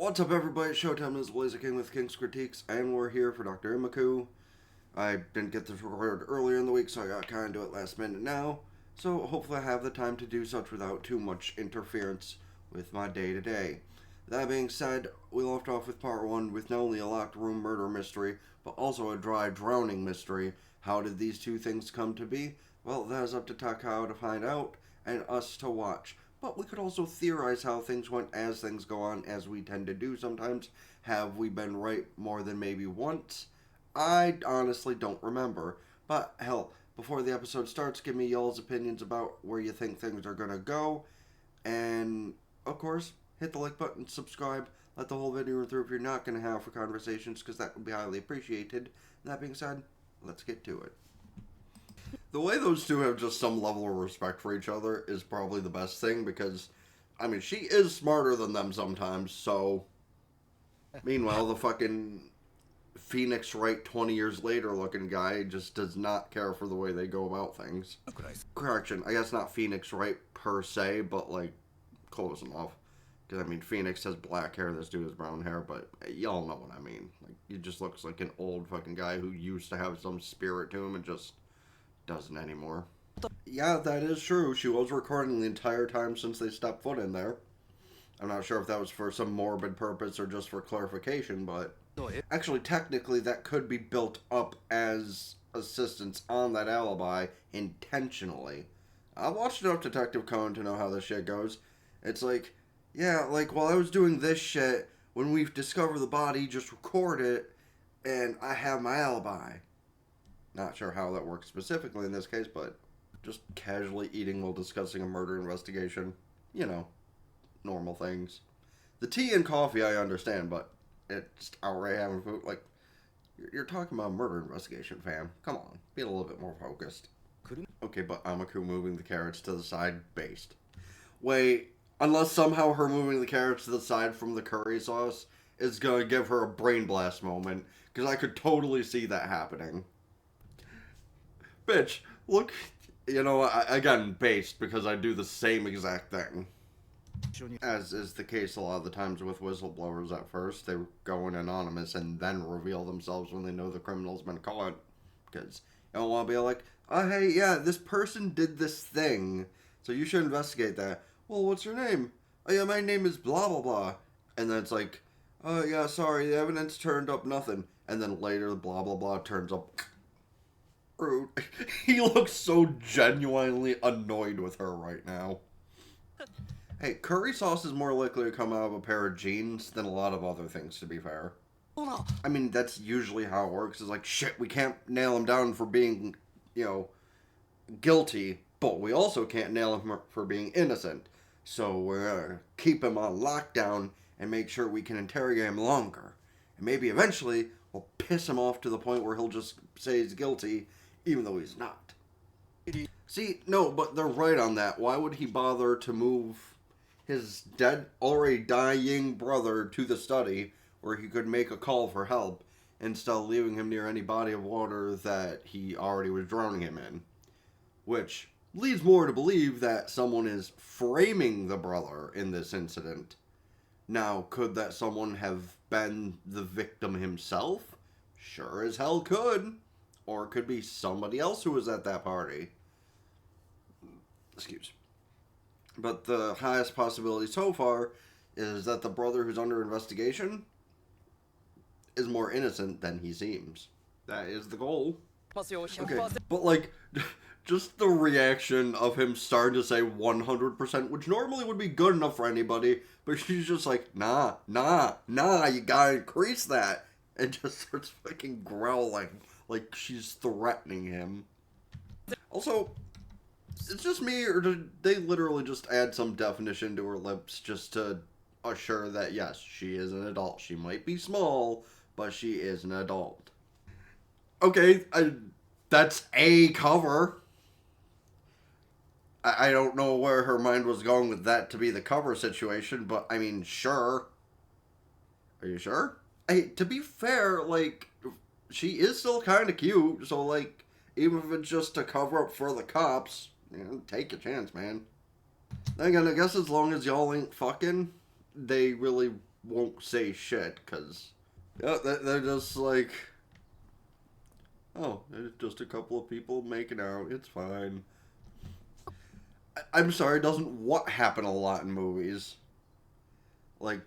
What's up, everybody? It's Showtime is Blazer King with King's Critiques, and we're here for Dr. Ameku. I didn't get this recorded earlier in the week, so I got kind of do it last minute now. So hopefully I have the time to do such without too much interference with my day-to-day. That being said, we left off with part 1 with not only a locked room murder mystery, but also a dry drowning mystery. How did these two things come to be? Well, that is up to Takao to find out, and us to watch. But we could also theorize how things went as things go on, as we tend to do sometimes. Have we been right more than maybe once? I honestly don't remember. But hell, before the episode starts, give me y'all's opinions about where you think things are gonna go. And, of course, hit the like button, subscribe, let the whole video run through if you're not gonna have for conversations, because that would be highly appreciated. That being said, let's get to it. The way those two have just some level of respect for each other is probably the best thing, because, I mean, she is smarter than them sometimes, so... Meanwhile, the fucking Phoenix Wright 20 years later looking guy just does not care for the way they go about things. Correction, I guess not Phoenix Wright per se, but, like, close enough. Because, I mean, Phoenix has black hair, this dude has brown hair, but y'all know what I mean. Like, he just looks like an old fucking guy who used to have some spirit to him and just doesn't anymore. Yeah, that is true. She was recording the entire time since they stepped foot in there. I'm not sure if that was for some morbid purpose or just for clarification, but... Actually, technically, that could be built up as assistance on that alibi intentionally. I watched enough Detective Conan to know how this shit goes. It's like, yeah, like, while I was doing this shit, when we discover the body, just record it, and I have my alibi. Not sure how that works specifically in this case, but just casually eating while discussing a murder investigation. You know, normal things. The tea and coffee I understand, but it's outright having food. Like, you're talking about a murder investigation, fam. Come on, be a little bit more focused. Okay, but Ameku moving the carrots to the side, based. Wait, unless somehow her moving the carrots to the side from the curry sauce is gonna give her a brain blast moment, because I could totally see that happening. Bitch, look, you know, again, based, because I do the same exact thing. As is the case a lot of the times with whistleblowers at first. They go in anonymous and then reveal themselves when they know the criminal's been caught. Because you don't want to be like, oh, hey, yeah, this person did this thing, so you should investigate that. Well, what's your name? Oh, yeah, my name is blah, blah, blah. And then it's like, oh, yeah, sorry, the evidence turned up nothing. And then later, the blah, blah, blah turns up... rude. He looks so genuinely annoyed with her right now. Hey, curry sauce is more likely to come out of a pair of jeans than a lot of other things, to be fair. I mean, that's usually how it works. It's like, shit, we can't nail him down for being, you know, guilty, but we also can't nail him for being innocent. So we're gonna keep him on lockdown and make sure we can interrogate him longer. And maybe eventually we'll piss him off to the point where he'll just say he's guilty, even though he's not. See, no, but they're right on that. Why would he bother to move his dead, already dying brother to the study where he could make a call for help instead of leaving him near any body of water that he already was drowning him in? Which leads more to believe that someone is framing the brother in this incident. Now, could that someone have been the victim himself? Sure as hell could. Or it could be somebody else who was at that party. Excuse. But the highest possibility so far is that the brother who's under investigation is more innocent than he seems. That is the goal. Okay, but like, just the reaction of him starting to say 100%, which normally would be good enough for anybody, but she's just like, nah, you gotta increase that. And just starts fucking growling like she's threatening him. Also, it's just me, or did they literally just add some definition to her lips just to assure that, yes, she is an adult. She might be small, but she is an adult. Okay, that's a cover. I don't know where her mind was going with that to be the cover situation, but I mean, sure. Are you sure? Hey, to be fair, like, she is still kind of cute, so, like, even if it's just to cover up for the cops, you know, take your chance, man. Then again, I guess as long as y'all ain't fucking, they really won't say shit, because they're just like, oh, it's just a couple of people making out, it's fine. I'm sorry, doesn't what happen a lot in movies? Like,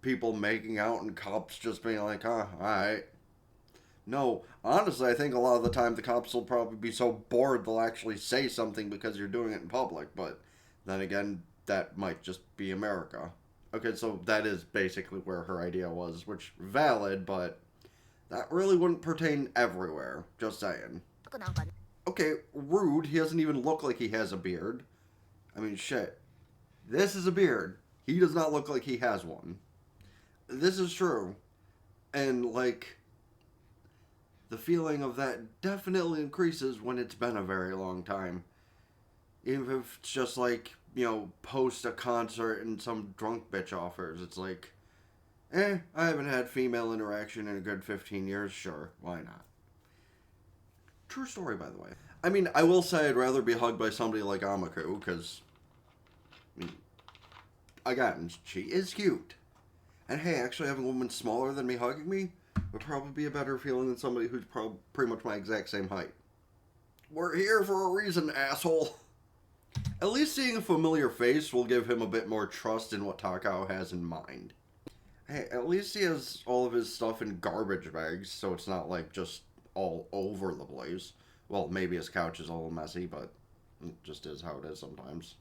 people making out and cops just being like, alright. No, honestly, I think a lot of the time the cops will probably be so bored they'll actually say something because you're doing it in public, but then again, that might just be America. Okay, so that is basically where her idea was, which, valid, but that really wouldn't pertain everywhere, just saying. Okay, rude, he doesn't even look like he has a beard. I mean, shit. This is a beard. He does not look like he has one. This is true. And, like, the feeling of that definitely increases when it's been a very long time. Even if it's just like, you know, post a concert and some drunk bitch offers. It's like, I haven't had female interaction in a good 15 years. Sure, why not? True story, by the way. I mean, I will say I'd rather be hugged by somebody like Ameku, because, I mean, again, she is cute. And hey, actually having a woman smaller than me hugging me would probably be a better feeling than somebody who's pretty much my exact same height. We're here for a reason, asshole. At least seeing a familiar face will give him a bit more trust in what Takao has in mind. Hey, at least he has all of his stuff in garbage bags, so it's not like just all over the place. Well, maybe his couch is a little messy, but it just is how it is sometimes.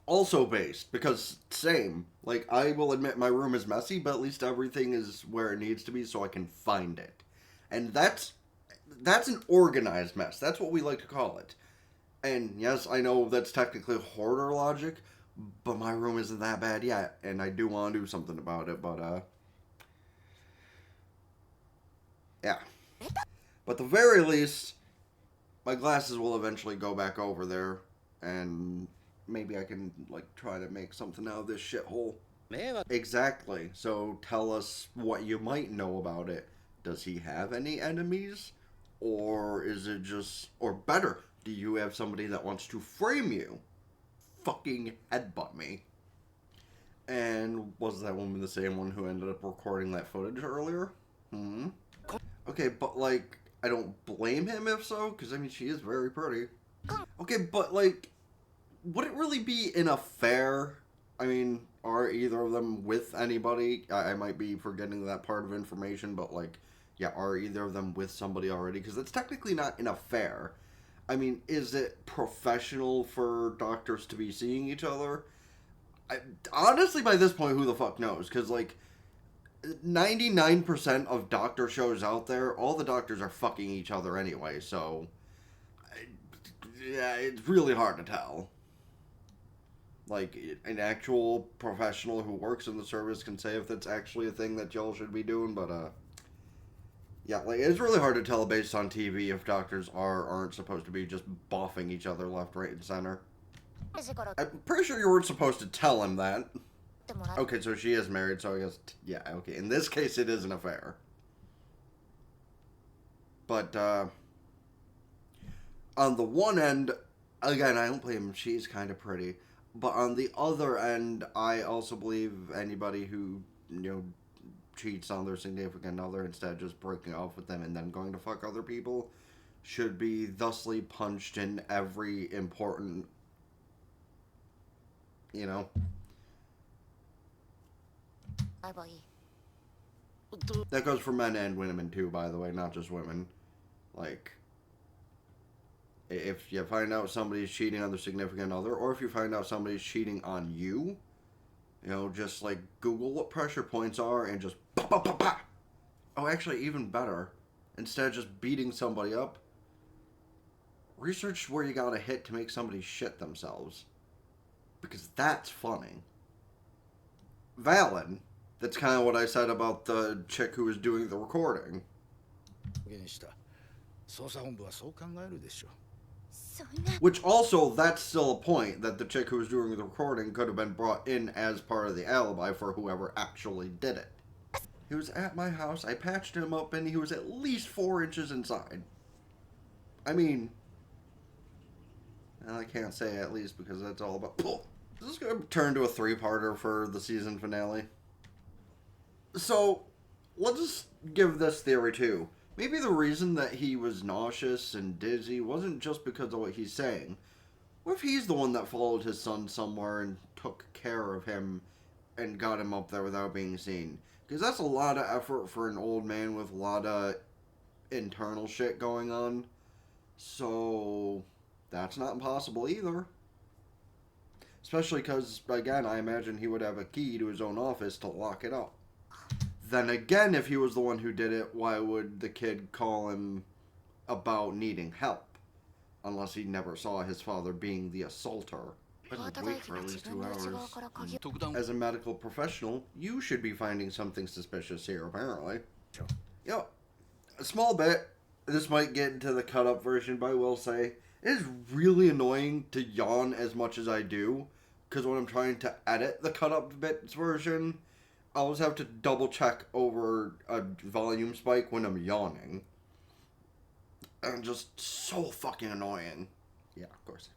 Also based, because same. Like, I will admit my room is messy, but at least everything is where it needs to be so I can find it. And that's an organized mess. That's what we like to call it. And yes, I know that's technically hoarder logic, but my room isn't that bad yet, and I do want to do something about it, but, yeah. But at the very least, my glasses will eventually go back over there, and maybe I can, like, try to make something out of this shithole. Exactly. So tell us what you might know about it. Does he have any enemies? Or is it just... Or better, do you have somebody that wants to frame you? Fucking headbutt me. And was that woman the same one who ended up recording that footage earlier? Okay, but, like, I don't blame him if so, because, I mean, she is very pretty. Okay, but, like, would it really be an affair? I mean, are either of them with anybody? I might be forgetting that part of information, but, like, yeah, are either of them with somebody already? Because that's technically not an affair. I mean, is it professional for doctors to be seeing each other? Honestly, by this point, who the fuck knows? Because, like, 99% of doctor shows out there, all the doctors are fucking each other anyway, so... Yeah, it's really hard to tell. Like, an actual professional who works in the service can say if that's actually a thing that y'all should be doing, but, yeah, like, it's really hard to tell based on TV if doctors are or aren't supposed to be just boffing each other left, right, and center. I'm pretty sure you weren't supposed to tell him that. Okay, so she is married, so I guess, yeah, okay. In this case, it is an affair. But, on the one end, again, I don't blame him, she's kind of pretty. But on the other end, I also believe anybody who, you know, cheats on their significant other instead of just breaking off with them and then going to fuck other people should be thusly punched in every important, you know. That goes for men and women too, by the way, not just women. Like, if you find out somebody's cheating on their significant other, or if you find out somebody's cheating on you, you know, just, like, Google what pressure points are and just pa pa pa pa. Oh, actually, even better. Instead of just beating somebody up, research where you gotta hit to make somebody shit themselves. Because that's funny. Valid. That's kind of what I said about the chick who was doing the recording. Which also, that's still a point, that the chick who was doing the recording could have been brought in as part of the alibi for whoever actually did it. He was at my house, I patched him up, and he was at least 4 inches inside. I mean, I can't say at least because that's all about... Is this going to turn to a 3-parter for the season finale? So, let's just give this theory too. Maybe the reason that he was nauseous and dizzy wasn't just because of what he's saying. What if he's the one that followed his son somewhere and took care of him and got him up there without being seen? Because that's a lot of effort for an old man with a lot of internal shit going on. So, that's not impossible either. Especially because, again, I imagine he would have a key to his own office to lock it up. Then again, if he was the one who did it, why would the kid call him about needing help? Unless he never saw his father being the assaulter. But wait for at least 2 hours. As a medical professional, you should be finding something suspicious here, apparently. Yep. A small bit. This might get into the cut-up version, but I will say, it is really annoying to yawn as much as I do. Because when I'm trying to edit the cut-up bits version, I always have to double-check over a volume spike when I'm yawning. And just so fucking annoying. Yeah, of course.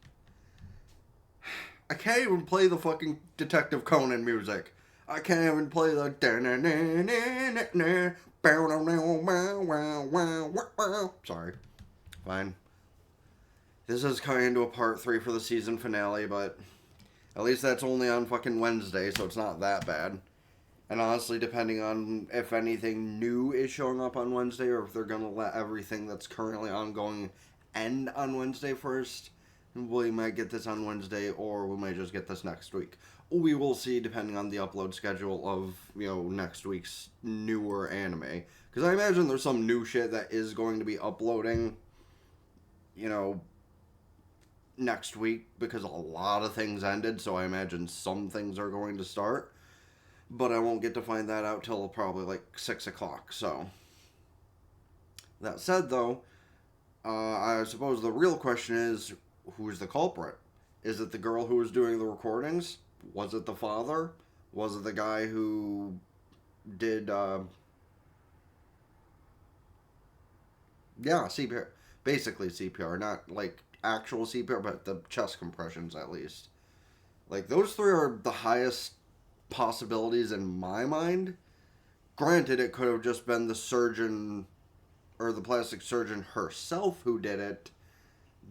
I can't even play the fucking Detective Conan music. I can't even play the... Sorry. Fine. This is coming into a part 3 for the season finale, but at least that's only on fucking Wednesday, so it's not that bad. And honestly, depending on if anything new is showing up on Wednesday, or if they're going to let everything that's currently ongoing end on Wednesday first, we might get this on Wednesday, or we might just get this next week. We will see, depending on the upload schedule of, next week's newer anime. Because I imagine there's some new shit that is going to be uploading, next week, because a lot of things ended, so I imagine some things are going to start. But I won't get to find that out till probably like 6 o'clock, so. That said, though, I suppose the real question is, who's the culprit? Is it the girl who was doing the recordings? Was it the father? Was it the guy who did, CPR. Basically CPR, not like actual CPR, but the chest compressions at least. Like, those 3 are the highest possibilities in my mind. Granted, it could have just been the surgeon or the plastic surgeon herself who did it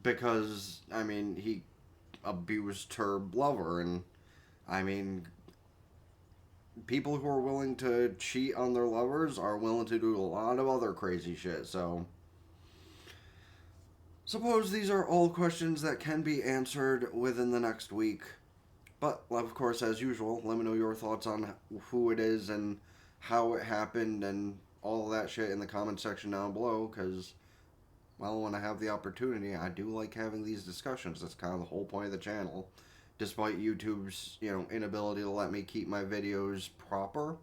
because, he abused her lover, and, people who are willing to cheat on their lovers are willing to do a lot of other crazy shit, so. Suppose these are all questions that can be answered within the next week. But, of course, as usual, let me know your thoughts on who it is and how it happened and all of that shit in the comment section down below, because, well, when I have the opportunity, I do like having these discussions. That's kind of the whole point of the channel. Despite YouTube's, inability to let me keep my videos proper,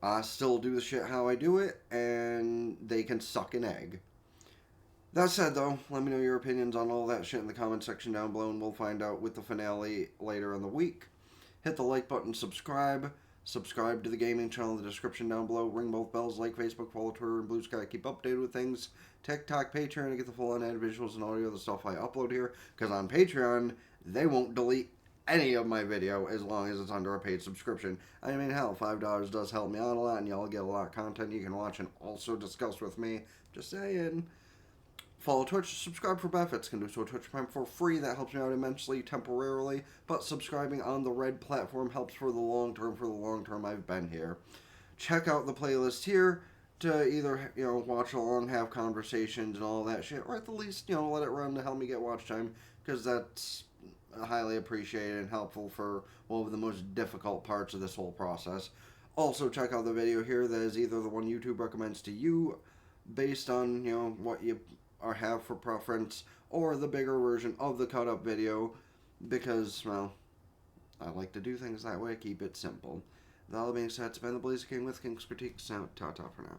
I still do the shit how I do it, and they can suck an egg. That said, though, let me know your opinions on all that shit in the comment section down below, and we'll find out with the finale later in the week. Hit the like button, subscribe to the gaming channel in the description down below, ring both bells, like Facebook, follow Twitter, and Blue Sky, keep updated with things, TikTok, Patreon to get the full unedited visuals and audio of the stuff I upload here, because on Patreon, they won't delete any of my video as long as it's under a paid subscription. Hell, $5 does help me out a lot, and y'all get a lot of content you can watch and also discuss with me. Just saying. Follow Twitch, subscribe for benefits. Can do so at Twitch Prime for free. That helps me out immensely temporarily. But subscribing on the red platform helps for the long term. For the long term I've been here. Check out the playlist here to either, watch along, have conversations and all that shit. Or at the least, let it run to help me get watch time. Because that's highly appreciated and helpful for one of the most difficult parts of this whole process. Also, check out the video here that is either the one YouTube recommends to you based on, what you or have for preference, or the bigger version of the cut-up video, because, well, I like to do things that way, keep it simple. That all being said, it's been the Blazer King with King's Critique, so ta-ta for now.